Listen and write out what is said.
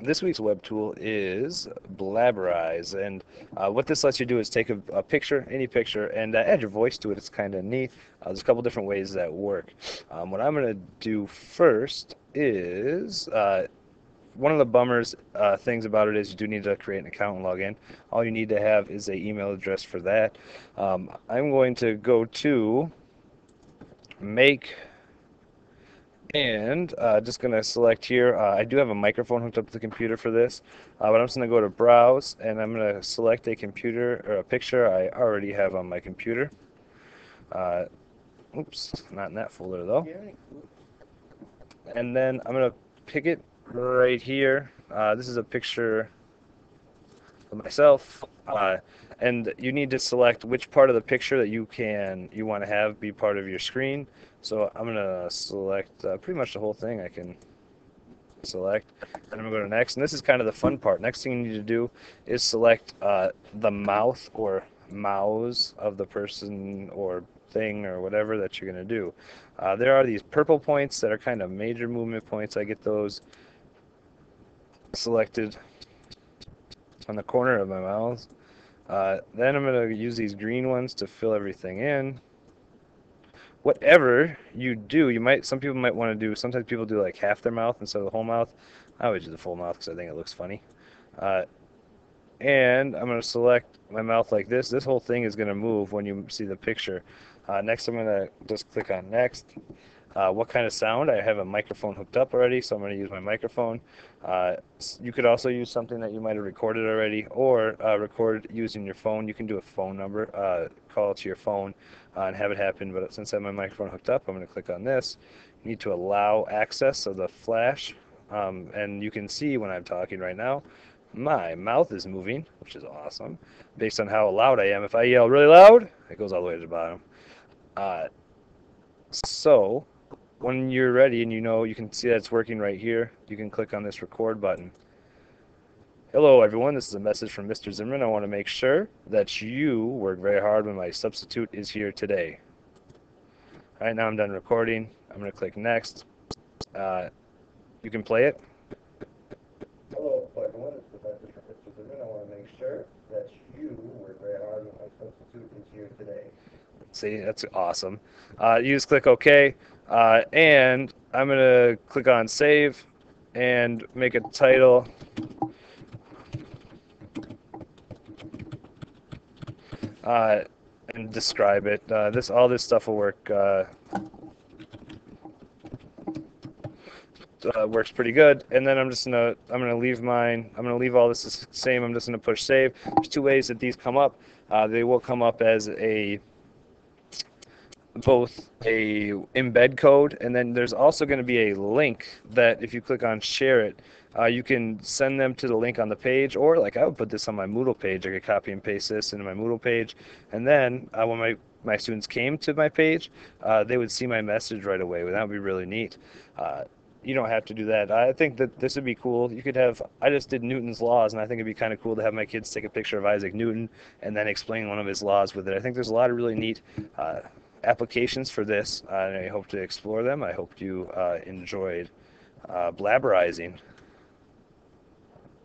This week's web tool is Blabberize, and what this lets you do is take a picture, any picture, and add your voice to it. It's kind of neat. There's a couple different ways that work. What I'm going to do first is one of the bummers things about it is you do need to create an account and log in. All you need to have is an email address for that. I'm going to go to make and just going to select here. I do have a microphone hooked up to the computer for this, but I'm just going to go to Browse, and I'm going to select a computer or a picture I already have on my computer. Uh, Oops, not in that folder though. And then I'm going to pick it right here. This is a picture of myself, and you need to select which part of the picture that you want to have be part of your screen. So I'm going to select pretty much the whole thing I can select, and I'm going to go to next. And this is kind of the fun part. Next thing you need to do is select the mouth or mouths of the person or thing or whatever that you're going to do. There are these purple points that are kind of major movement points. I get those selected on the corner of my mouth. Then I'm going to use these green ones to fill everything in. Whatever you do, some people might want to do, sometimes people do like half their mouth instead of the whole mouth. I always do the full mouth because I think it looks funny. And I'm going to select my mouth like this. This whole thing is going to move when you see the picture. Next, I'm going to just click on next. What kind of sound? I have a microphone hooked up already, so I'm going to use my microphone. You could also use something that you might have recorded already, or record using your phone. You can do a phone number, call it to your phone, and have it happen. But since I have my microphone hooked up, I'm going to click on this. You need to allow access of the flash, and you can see when I'm talking right now, my mouth is moving, which is awesome, based on how loud I am. If I yell really loud, it goes all the way to the bottom. So when you're ready and you can see that it's working right here, you can click on this record button. Hello everyone, this is a message from Mr. Zimmerman. I want to make sure that you work very hard when my substitute is here today. Alright, now I'm done recording. I'm going to click next. You can play it. Hello everyone, this is a message from Mr. Zimmerman. I want to make sure that you work very hard when my substitute is here today. See, that's awesome. You just click OK, and I'm going to click on Save and make a title. And describe it. All this stuff will work. Works pretty good. And then I'm gonna leave mine. I'm gonna leave all this the same. I'm just gonna push save. There's two ways that these come up. They will come up as both a embed code, and then there's also going to be a link that if you click on share it, you can send them to the link on the page, or like I would put this on my Moodle page. I could copy and paste this into my Moodle page, and then when my students came to my page, they would see my message right away. That would be really neat. You don't have to do that. I think that this would be cool. You could have, I just did Newton's laws, and I think it'd be kind of cool to have my kids take a picture of Isaac Newton and then explain one of his laws with it. I think there's a lot of really neat applications for this, and I hope to explore them. I hope you enjoyed blabberizing.